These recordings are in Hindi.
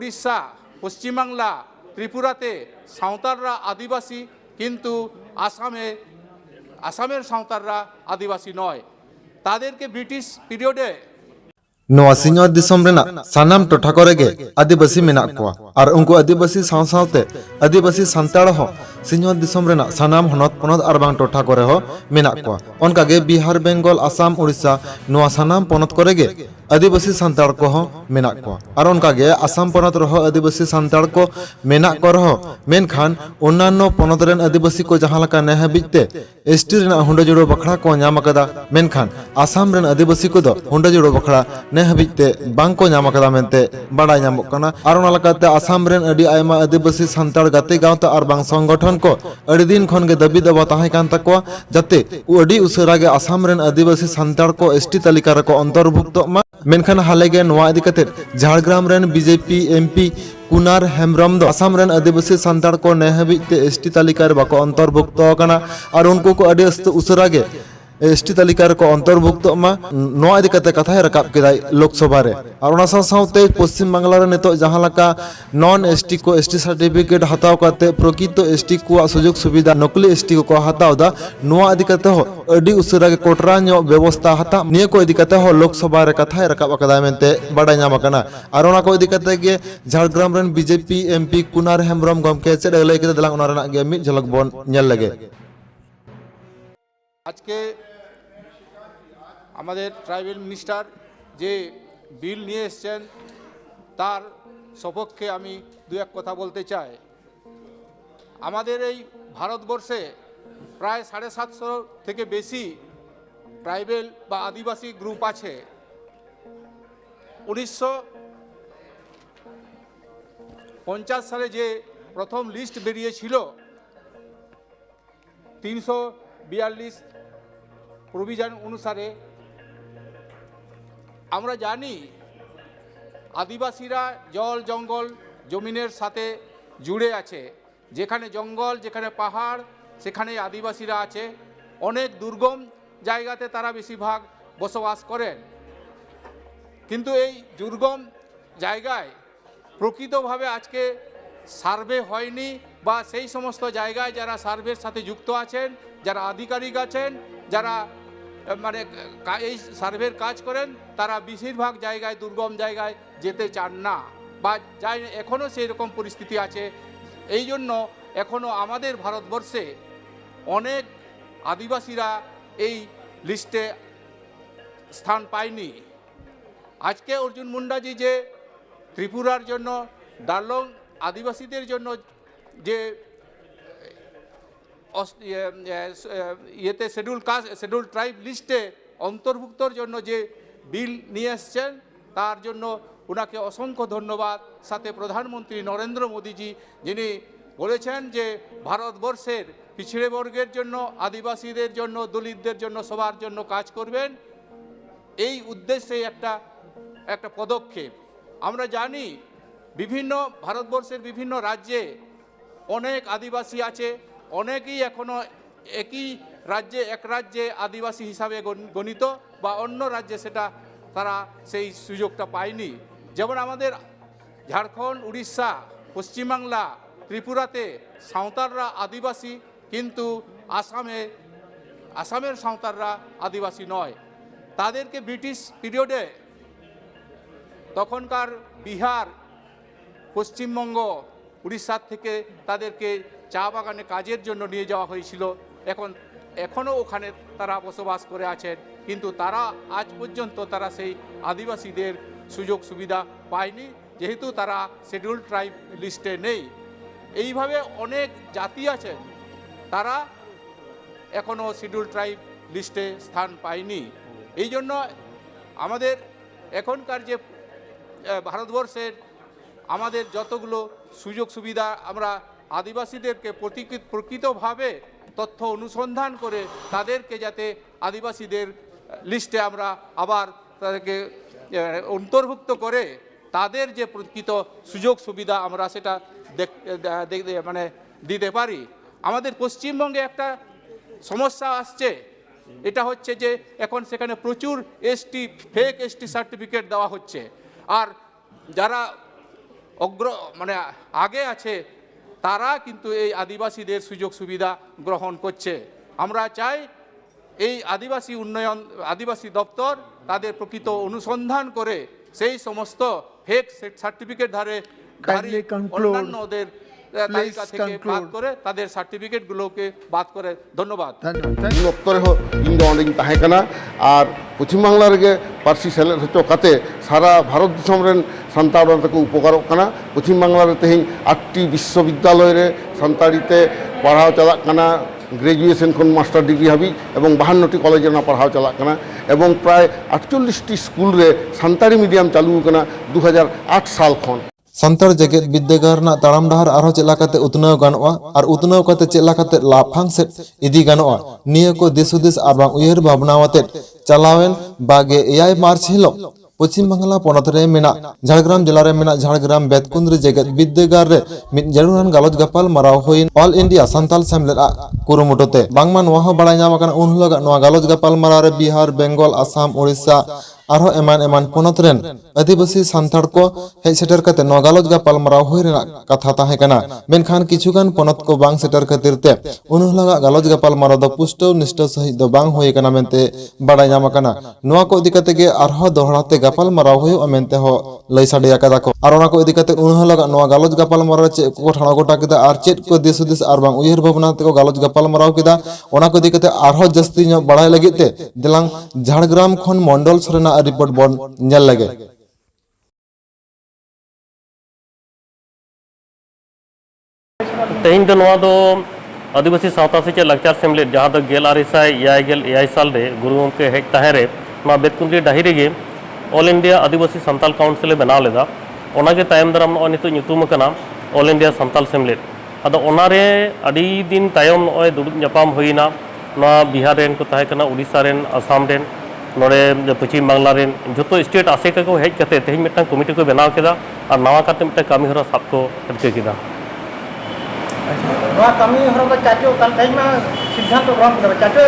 উড়িষ্যা, পশ্চিমবাংলা, ত্রিপুরাতে সাঁওতালরা আদিবাসী, কিন্তু আসামের সাঁওতালরা আদিবাসী নয়। তাদেরকে ব্রিটিশ পিরিয়ডে नोआ सिंहर दिसम रेना सानाम टोठा करेगे आदिवासी मेना कोआ और उनको आदिवासी साव सावते आदिवासी सान्ताड़ हो सिंहर दिसम रेना सानाम हनत पनत और बांग टोठा करे हो मेना कोआ उनकागे बिहार बेंगल आसाम उड़ीसा नोआ सानाम पनत करेगे आदिवासी सान्ताड़ को हो मेना कोआ और उनकागे आसाम पनत रहो आदिवासी सान्ताड़ को मेना को रहो मेनखान अन्यान्य पनत रेन आदिवासी को जहां लका ने हबिते एसटी रेना हुंडा जोड़ो बखड़ा को नाम कदा मेनखान आसाम रेन आदिवासी को दो हुंडा जोड़ो बखड़ा ने हबिते बांग को नाम कदा मेनते बड़ा नामक कना और ओना लकाते आसाम रेन अडी आयमा आदिवासी सान्ताड़ गाते गांवते और बांग संगठन को अडी दिन खन गे दाबी दावा ताहे कान तकवा जाते अडी उसरागे आसाम रेन आदिवासी सान्ताड़ को एसटी तालिका रको अंतर्भुक्त मा मेनखान हालेगे नोआ इदी कते Jhargram rain BJP MP Kunar Hembrom दो आसाम रेन आदिवासी सान्ताड़ को ने हबिते एसटी तालिका रे बाको अंतर्भुक्त कना और उनको को अडी उसरागे एसटी तालिका को अंतर्भुक्त मा नोआ इदी कते कथा रकाब केदाय लोकसभा रे और ओना साथे पश्चिम बांग्ला रे नितो जहां लका नॉन एसटी को एसटी सर्टिफिकेट हताव करते प्रकृत एसटी को सुयोग सुविधा नकली एसटी को हताव दा नोआ इदी कते हो अडी उसरा के कोटरा न्यो व्यवस्था हता निये को इदी कते हो लोकसभा रे कथा रकाब कदा मेनते बड़ा नाम कना और ओना को इदी कते गे Jhargram rain BJP MP Kunar Hembrom गमके चेड लय कते दलांग ओना रना गे मि झलक बोन नेल लगे আজকে আমাদের ট্রাইবেল মিনিস্টার যে বিল নিয়ে এসেছেন তার সপক্ষে আমি দু এক কথা বলতে চাই। আমাদের এই ভারতবর্ষে প্রায় 750 থেকে বেশি ট্রাইবেল বা আদিবাসী গ্রুপ আছে। 1950 সালে যে প্রথম লিস্ট বেরিয়েছিল 342 প্রভিজন অনুসারে আমরা জানি আদিবাসীরা জল জঙ্গল জমিনের সাথে জুড়ে আছে। যেখানে জঙ্গল যেখানে পাহাড় সেখানে আদিবাসীরা আছে। অনেক দুর্গম জায়গাতে তারা বেশিরভাগ বসবাস করেন, কিন্তু এই দুর্গম জায়গায় প্রকৃতভাবে আজকে সার্ভে হয়নি বা সেই সমস্ত জায়গায় যারা সার্ভের সাথে যুক্ত আছেন, যারা আধিকারিক আছেন, যারা মানে এই সার্ভের কাজ করেন, তারা বেশিরভাগ জায়গায় দুর্গম জায়গায় যেতে চান না বা যাই এখনও সেই রকম পরিস্থিতি আছে। এই জন্য এখনও আমাদের ভারতবর্ষে অনেক আদিবাসীরা এই লিস্টে স্থান পায়নি। আজকে অর্জুন মুন্ডাজি যে ত্রিপুরার জন্য ডারলং আদিবাসীদের জন্য যে ইয়েতে শিডিউল ট্রাইব লিস্টে অন্তর্ভুক্তর জন্য যে বিল নিয়ে এসছেন তার জন্য ওনাকে অসংখ্য ধন্যবাদ। সাথে প্রধানমন্ত্রী নরেন্দ্র মোদীজি যিনি বলেছেন যে ভারতবর্ষের পিছিড়ে বর্গের জন্য, আদিবাসীদের জন্য, দলিতদের জন্য, সবার জন্য কাজ করবেন, এই উদ্দেশ্যে একটা পদক্ষেপ। আমরা জানি ভারতবর্ষের বিভিন্ন রাজ্যে অনেক আদিবাসী আছে, অনেকেই এখনও এক রাজ্যে আদিবাসী হিসাবে গণিত বা অন্য রাজ্যে তারা সেই সুযোগটা পায়নি। যেমন আমাদের ঝাড়খণ্ড, উড়িষ্যা, পশ্চিমবাংলা, ত্রিপুরাতে সাঁওতালরা আদিবাসী, কিন্তু আসামের সাঁওতালরা আদিবাসী নয়। তাদেরকে ব্রিটিশ পিরিয়ডে তখনকার বিহার, পশ্চিমবঙ্গ, উড়িষ্যার থেকে তাদেরকে চা বাগানে কাজের জন্য নিয়ে যাওয়া হয়েছিল। এখনও ওখানে তারা বসবাস করে আছেন, কিন্তু তারা আজ পর্যন্ত তারা সেই আদিবাসীদের সুযোগ সুবিধা পায়নি, যেহেতু তারা শিডিউল ট্রাইব লিস্টে নেই। এইভাবে অনেক জাতি আছেন, তারা এখনও শিডিউল ট্রাইব লিস্টে স্থান পায়নি। এই জন্য আমাদের এখনকার যে ভারতবর্ষের আমাদের যতগুলো সুযোগ সুবিধা, আমরা আদিবাসীদেরকে প্রকৃতভাবে তথ্য অনুসন্ধান করে তাদেরকে যাতে আদিবাসীদের লিস্টে আমরা আবার তাদেরকে অন্তর্ভুক্ত করে তাদের যে প্রকৃত সুযোগ সুবিধা আমরা সেটা দিতে পারি। আমাদের পশ্চিমবঙ্গে একটা সমস্যা আসছে, এটা হচ্ছে যে এখন সেখানে প্রচুর ফেক এসটি সার্টিফিকেট দেওয়া হচ্ছে। আর যারা মানে আগে আছে তারা কিন্তু এই আদিবাসীদের সুযোগ সুবিধা গ্রহণ করছে। আমরা চাই এই আদিবাসী উন্নয়ন আদিবাসী দপ্তর তাদের প্রকৃত অনুসন্ধান করে সেই সমস্ত ফেক সার্টিফিকেট ধারে অন্যান্যদের তালিকা থেকে বাদ করে তাদের সার্টিফিকেটগুলোকে বাদ করে। ধন্যবাদ। ᱚᱠᱛᱚ ᱨᱮᱦᱚᱸ ᱤᱧ ᱫᱚ ᱚᱸᱰᱮᱧ ᱛᱟᱦᱮᱸ ᱠᱟᱱᱟ ᱟᱨ ᱯᱚᱪᱷᱤᱢ ᱵᱟᱝᱞᱟ ᱨᱮᱜᱮ ᱯᱟᱹᱨᱥᱤ ᱥᱮᱞᱮᱫ ᱦᱚᱪᱚ ᱠᱟᱛᱮ ᱥᱟᱨᱟ ᱵᱷᱟᱨᱚᱛ ᱫᱤᱥᱚᱢ ᱨᱮᱱ ᱥᱟᱱᱛᱟᱲ ᱛᱮᱠᱚ ᱩᱯᱚᱠᱟᱨᱚᱜ ᱠᱟᱱᱟ। ᱯᱚᱪᱷᱤᱢ ᱵᱟᱝᱞᱟ ᱨᱮ ᱛᱮᱦᱮᱧ 8টি বিশ্ববিদ্যালয় রে সান্তাড়ি তে পড়াও চালাক কানা, গ্রাজুয়েশন খন মাস্টার ডিগ্রি হাবিজ এবং 52টি কলেজে না পড়াও চালাক কানা এবং প্রায় 48টি স্কুল রে সান্তাড়ি মিডিয়াম চালু কানা 2008 সাল খন। ᱥᱟᱱᱛᱟᱲ ᱡᱮᱜᱮᱫ ᱵᱤᱫᱽᱫᱟᱹᱜᱟᱲ ᱨᱮᱱᱟᱜ ᱛᱟᱲᱟᱢ ᱰᱟᱦᱟᱨ ᱟᱨᱦᱚᱸ ᱪᱮᱫ ᱞᱮᱠᱟᱛᱮ ᱩᱛᱱᱟᱹᱣ ᱜᱟᱱᱚᱜᱼᱟ ᱟᱨ ᱩᱛᱱᱟᱹᱣ ᱠᱟᱛᱮ ᱪᱮᱫ ᱞᱮᱠᱟᱛᱮ ᱞᱟᱯᱷᱟᱝ ᱥᱮᱫ ᱤᱫᱤ ᱜᱟᱱᱚᱜᱼᱟ, ᱱᱤᱭᱟᱹ ᱠᱚ ᱫᱤᱥᱼᱦᱩᱫᱤᱥ ᱟᱨ ᱵᱟᱝ ᱩᱭᱦᱟᱹᱨ ᱵᱷᱟᱵᱽᱱᱟ ᱟᱛᱮᱫ ᱪᱟᱞᱟᱣᱮᱱ 22 ᱢᱟᱨᱪ ᱦᱤᱞᱳᱜ ᱯᱚᱪᱷᱤᱢ ᱵᱟᱝᱞᱟ ᱯᱚᱱᱚᱛ ᱨᱮ ᱢᱮᱱᱟᱜ ঝাড়গ্রাম জেলা রে মেনাᱜ ঝাড়গ্রাম বেতকুন্দ্রি জেগেᱫ বিদ্ᱽᱫᱟᱹᱜᱟᱲ ᱨᱮ ᱢᱤᱫ ᱡᱟᱹᱨᱩᱲᱟᱱ ᱜᱟᱞᱚᱪ ᱜᱟᱯᱟᱞ ᱢᱟᱨᱟᱣ ᱦᱩᱭ ᱚᱞ ᱤᱱᱰᱤᱭᱟ ᱥᱟᱱᱛᱟᱞ ᱥᱮᱢᱞᱮᱫ ᱟᱜ ᱠᱩᱨᱩᱢᱩᱴᱩᱛᱮ। ᱵᱟᱝᱢᱟ ᱱᱚᱣᱟ ᱦᱚᱸ ᱵᱟᱲᱟᱭ ᱧᱟᱢ ᱟᱠᱟᱱᱟ ᱩᱱ ᱦᱤᱞᱳᱜ ᱱᱚᱣᱟ ᱜᱟᱞᱚᱪ ᱜᱟᱯᱟᱞ ᱢᱟᱨᱟᱣ ᱨᱮ ᱵᱤᱦᱟᱨ, ᱵᱮᱝᱜᱚᱞ, ᱟᱥᱟᱢ, ᱳᱲᱤᱥᱥᱟ ᱟᱨᱦᱚᱸ ᱮᱢᱟᱱ ᱯᱚᱱᱚᱛ ᱨᱮᱱ ᱟᱹᱫᱤᱵᱟᱹᱥᱤ ᱥᱟᱱᱛᱟᱲ ᱠᱚ ᱦᱮᱡ ᱥᱮᱴᱮᱨ ᱠᱟᱛᱮ ᱱᱚᱣᱟ ᱜᱟᱞᱚᱪ ᱜᱟᱯᱟᱞ ᱢᱟᱨᱟᱣ ᱦᱩᱭ ᱨᱮᱱᱟᱜ ᱠᱟᱛᱷᱟ ᱛᱟᱦᱮᱸ ᱠᱟᱱᱟ। ᱢᱮᱱᱠᱷᱟᱱ ᱠᱤᱪᱷᱩᱜᱟᱱ ᱯᱚᱱᱚᱛ ᱠᱚ ᱵᱟᱝ ᱥᱮᱴᱮᱨ ᱠᱷᱟᱹᱛᱤᱨ ᱛᱮ ᱩᱱ ᱦᱤᱞᱳᱜᱟᱜ ᱜᱟᱞᱚᱪ ᱜᱟᱯᱟᱞ ᱢᱟᱨᱟᱣ ᱫᱚ ᱯᱩᱥᱴᱟᱹᱣ ᱱᱤᱥᱴᱟᱹᱣ ᱥᱟᱺᱦᱤᱡ ᱫᱚ ᱵᱟᱝ ᱦᱩᱭ ᱟᱠᱟᱱᱟ ᱢᱮᱱᱛᱮ ᱵᱟᱲᱟᱭ ᱧᱟᱢ ᱟᱠᱟᱱᱟ। ᱱᱚᱣᱟ ᱠᱚ ᱤᱫᱤ ᱠᱟᱛᱮ ᱜᱮ ᱟᱨᱦᱚᱸ ᱫᱚᱦᱲᱟ ᱛᱮ ᱜᱟᱯᱟᱞ ᱢᱟᱨᱟᱣ ᱦᱩᱭᱩᱜᱼᱟ ᱢᱮᱱᱛᱮ ᱦᱚᱸ ᱞᱟᱹᱭ ᱥᱟᱰᱮ ᱟᱠᱟᱫᱟ ᱠᱚ। ᱟᱨ ᱚᱱᱟ ᱠᱚ ᱤᱫᱤ ᱠᱟᱛᱮ ᱩᱱ ᱦᱤᱞᱳᱜᱟᱜ ᱱᱚᱣᱟ ᱜᱟᱞᱚᱪ ᱜᱟᱯᱟল ᱢᱟᱨᱟᱣ ᱪᱮᱫ ᱠᱚ ᱴᱷᱟᱲᱟᱣ ᱜᱚᱴᱟ ᱠᱮᱫᱟ ᱟᱨ ᱪᱮᱫ ᱠᱚ ᱫᱤᱥᱼᱦᱩᱫᱤᱥ ᱟᱨ ᱵᱟᱝ ᱩᱭᱦᱟᱹᱨ ᱵᱷᱟᱵᱽᱱᱟ ᱛᱮᱠᱚ ᱜᱟᱞᱚᱪ ᱜᱟᱯᱟল ᱢᱟᱨᱟᱣ ᱠᱮᱫᱟ, ᱚᱱᱟ ᱠᱚ ᱤᱫᱤ ᱠᱟᱛᱮ ᱟᱨᱦᱚᱸ ᱡᱟᱹᱥᱛᱤ ᱧᱚᱜ ᱵᱟᱲᱟᱭ ᱞᱟᱹᱜᱤᱫ ᱛᱮ ᱫᱮᱞᱟᱝ ঝাড়গ্রাম ᱠᱷᱚᱱ ᱢᱚᱱᱰᱚᱞ ᱥᱚᱨᱮᱱᱟᱜ ᱨᱤᱯᱳর্ট ᱵᱚᱱ ᱧᱮᱞ ᱞᱮᱜᱮ। तेहन दो नवा दो आदिवासी सावता सेचेद लाकचार सेमलेद जहाँ दो 1986 साल रे गुरु गंके हेज ताहें रे नवा बेतकुंद्री डाही रेगे ऑल इंडिया आदिवासी सान्ताल काउंसिल बनाव लेदा। ओनागे तायम दाराम नॉय नितो nyutum akana ऑल इंडिया सान्ताल सेमलेद। आदो ओनारे अडी दिन तायम नॉय दुड़ुब ᱧᱟᱯᱟᱢ हुईना नवा बिहार रेन को ताहें कना, उड़ीसा रेन, आसाम रेन, नोड़े पश्चिम बांग्ला रेन जो स्टेट आसेका को हेज कते तेहन मिदटां कमिटी को बनाव केदा और नवा काते मिदटां कामी हरा साब को रिका केदा। कमी चाचो सिद्धांत ग्रहण कर चाचो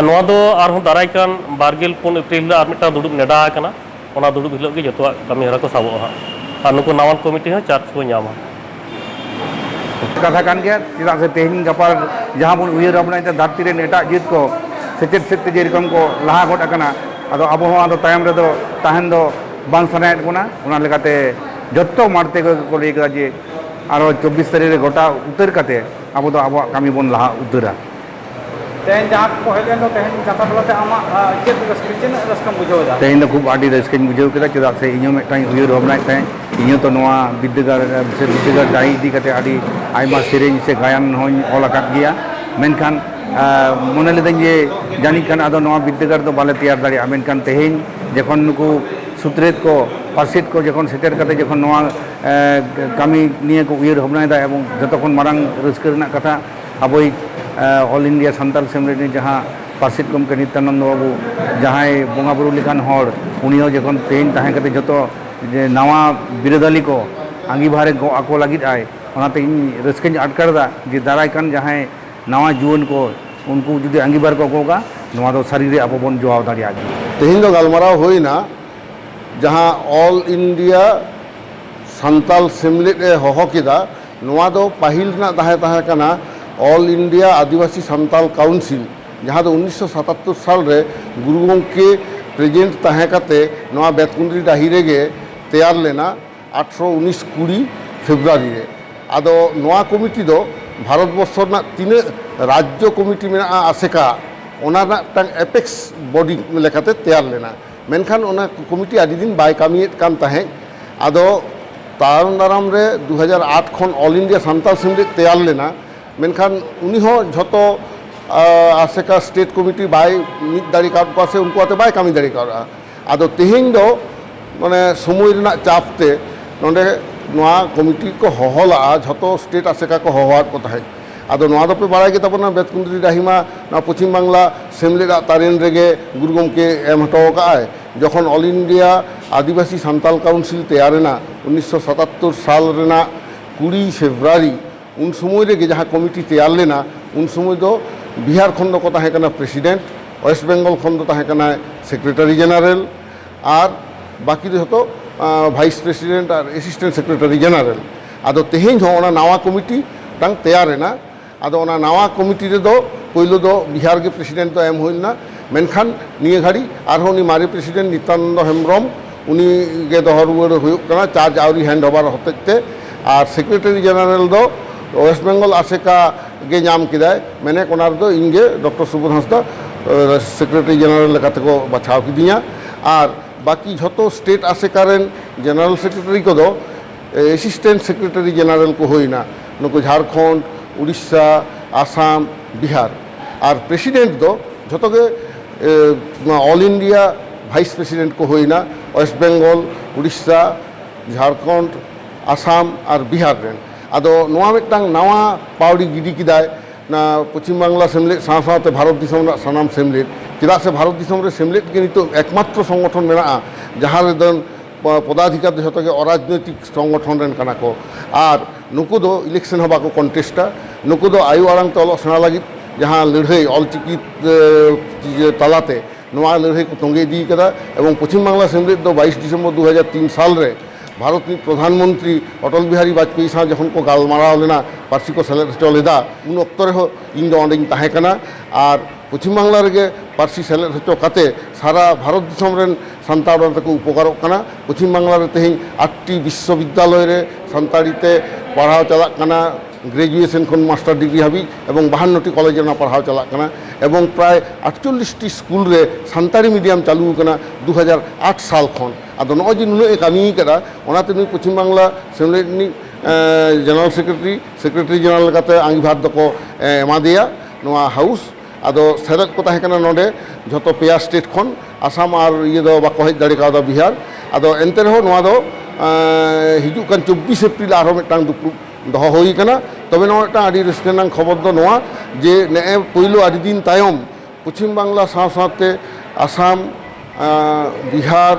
नवा दो आरहों दाराय कान 24 एप्रिल आर मिदटां दुड़ुब नेडा आकना, ओना दुड़ुब हिलोग गे जतोआ कामी हरा को साबोआ और नुको नावान कमिटी हो चार्ज को ᱧᱟᱢᱟ। कथा कान गया चेदा से तेहन गपा जहाँ बन उयर अपना धरती रे एटा जीत को सेचेद सेते जेरकम को लहा गड आकना आदो आबो हो आदो तायम रे दो ताहन दो बांग सनायत बोना ओना लेकाते जत्तो मारते को लई कदा जे आरो 24 तारीख रे गोटा उतर काते आबो दो आबो कामी बन लहा उतरा। तेहन जहाँ को हेलेन दो तेहन जाता बलते आमा चेद रस्कम बुझावदा। तेहन दो खूब आडी रस्कम बुझाव केदा चेदा से इño मेटाई उयर अपना ताई इño तो नवा विद्यागार से विद्यागार डाई इदी काते आडी आयमा सेरेñ से गायन होñ ऑल आकात गया। मेनखान मने लेदाñ जे जानी खान आदो नवा विद्यागार दो बाले तैयार दाड़िया। मेनखान तेहन जखन नुकु सूत्रेत को पार्षद को जखन सेटेर काते जखन नवा कामी निये को उयर भावनायदा एवं जतखन मारांग रस्का रेनाग कथा आबोई ऑल इंडिया सान्ताल सेमलेद जहाँ पार्षद गमके नित्यानंद बाबू जहाँ बंगा बुरु लेखान हर उनी जखन तेहन ताहें काते जतो नवा बिरोधाली को आंगीभारे आको लगिद आय ओनाते इन रस्काñ आटकारदा जे दाराय कान जहाँ नवा जुवन को उनको जुदी आंगीभार को अगोगा नवा दो सारी रे आबो बन जवाब दाड़िया। तेहन दो गालमाराव होइना जहाँ ऑल इंडिया सान्ताल सेमलेद ए हहो केदा नवा दो पाहिल ना ताहें काना ऑल इंडिया आदिवासी सान्ताल काउंसिल जहाँ दो 1977 साल रे गुरु गंके प्रेजेंट ताहें काते नवा बेतकुंद्री डाही रेगे तैयार लेना 18, 19, 20 फेब्रुआरी रे। आदो नवा कमिटी दो भारत वर्ष ना तीन राज्य कमिटी में आसेका ओना टांग एपेक्स बॉडी लेकाते तैयार लेना। मेनखान ओना कमिटी आदि दिन बाय कामियेत कान ताहें आदो तारम दाराम रे 2008 खन ऑल इंडिया सान्ताल सेमलेद तैयार लेना। मेनखान उनी हो झतो आसेका स्टेट कमिटी बाय मिद दाड़ी काट पासे उनको आते बाय कामी दाड़ी कारा। आदो तेहेन दो माने समय रेना चापते नोंडे नवा कमिटी को हहला झतो स्टेट आसेका को हहवात को ताहें। आदो नवा दो पे बाड़ाय के तबना बेतकुंद्री डाहिमा ना पश्चिम बांग्ला सेमलेद तारेन रेगे गुरु गमके एम हटो काय जखन ऑल इंडिया आदिवासी सान्ताल काउंसिल तैयारेना 1977 साल रेना 20 फेब्रुआरी उन समय रेगे जहाँ कमिटी तैयार लेना उन समय दो बिहार खंड को ताहें काना प्रेसिडेंट, वेस्ट बेंगल खंड ताहें काना सेक्रेटारी जेनारेल और बाकी जो हतो भाइस प्रेसिडेंट और असिस्टेंट सेक्रेटरी जनरल आदो तेहें हो ओना नावा कमिटी तंग तैयार है ना आदो ओना नावा कमिटी रे दो पहिलो दो बिहार के प्रेसिडेंट तो एम होइना मेनखान निये घड़ी आरहो नि मारे प्रेसिडेंट नित्यानंद हेम्ब्रम उनी गे दोहर रुवाड़ हुयुग कना चार्ज आवरी हैंड ओवर होतेते और सेक्रेटरी जनरल दो वेस्ट बेंगल आसेका गे नाम किदाय मैंने कोनार दो इनगे doctor Subodh Hansda secretary general लेकाते को बाछाव किदिया और बाकी झतो स्टेट आसेकारेन जनरल सेक्रेटरी को दो असिस्टेंट सेक्रेटरी जनरल को होइना नुको झारखंड उड़ीसा आसाम बिहार और प्रेसिडेंट दो झतो के ऑल इंडिया भाइस प्रेसिडेंट को होइना वेस्ट बेंगल उड़ीसा झारखंड आसाम और बिहार रेन आदो नोआ मिटटांग नावा पावड़ी गिडी किदाय ना पश्चिम बांग्ला सेमलेट साथ भारत दिसम सानाम सेमलेट चेदा से भारत दिसम रे सेमलेट के नितो एकमात्र संगठन मेना जहाँ रेदन पदाधिकारी जो के अराजनैतिक संगठन रेन कना को और नुकु दो इलेक्शन हबा को कन्टेस्टा नुकु दो आयु आड़ांग तल सेना लगी जहाँ लड़ाई ऑलचिकी तलाते नोआ लड़ाई को तंगे दी कदा एवं पश्चिम बांग्ला सेमलेट दो 22 डिसेम्बर 2003 साल रे भारत प्रधानमंत्री अटल बिहारी वाजपेयी साथ जखन को गालमाराव लेना पार्सी को सेलेक्ट हचो लेदा उन ऑक्तो रे इन दो अंडें ताहे कना और पश्चिम बांग्ला रे पार्सी सेलेक्ट हचो काते सारा भारत दिसम रेन सानताड़ को उपकार कना पश्चिम बांग्ला रे तेहें 8टी विश्वविद्यालय रे सानताड़ीते पढ़ाव चलाक कना ग्रेजुएशन खन मास्टर डिग्री हाबी एवं 52टी कॉलेज रे पढ़ाव चलाक कना एवं प्राय 48टी स्कूल रे सानताड़ी मीडियम चालू कना 2008 साल खन आदो नौ जी नुन कमी करा ओनाते नुई पश्चिम बांग्ला सेमलेट नि जनरल सेक्रेटरी जनरल काते आंगीभार दको एमादेया नोआ हाउस आदो सेलेक्ट को ताहे कना नोडे झतो पेया स्टेट खन आसाम और ये दो बाको हेज दाड़ी कादा बिहार आदो एनते रहो नोआ दो हिजु कान 24 एप्रिल आरो मिटांग दुपुर दहो होई कना तबे नोआ मिटांग आडी रस्केनांग खबर दो नोआ जे ने पहिलो आडी दिन तायम पश्चिम बांग्ला साथे आसाम बिहार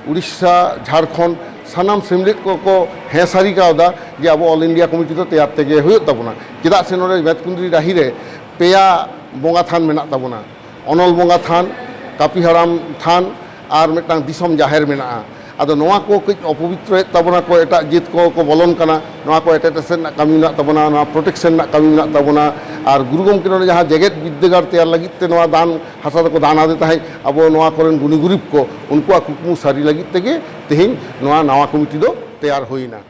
उड़ीसा झारखंड सानाम सेमलेट को हे सारी कावदा जे अब ऑल इंडिया कमिटी तो तैयार तेगे हुयो तबना चेदा से नोडे बेतकुंद्री डाही रे पेया बोंगा थान मेना तबना अनल बोंगा थान कापी हराम थान और मिटांग दिसम जाहेर मेना आदो नोआ को कई अपवित्र तबना को एटा जित को बोलन कना नोआ को एटेटेशन कमी ना तबना नोआ प्रोटेक्शन ना कमी ना तबना और गुरु गमके नोडे जहाँ जेगेत विद्यागार तैयार लगित ते नोआ दान हासा को दान आदे ताहे अब नोआ कोरेन गुनी गुरीब को उनको कुकमु सारी लगित तेगे तेहें नोआ नावा कमिटी दो तैयार होइना।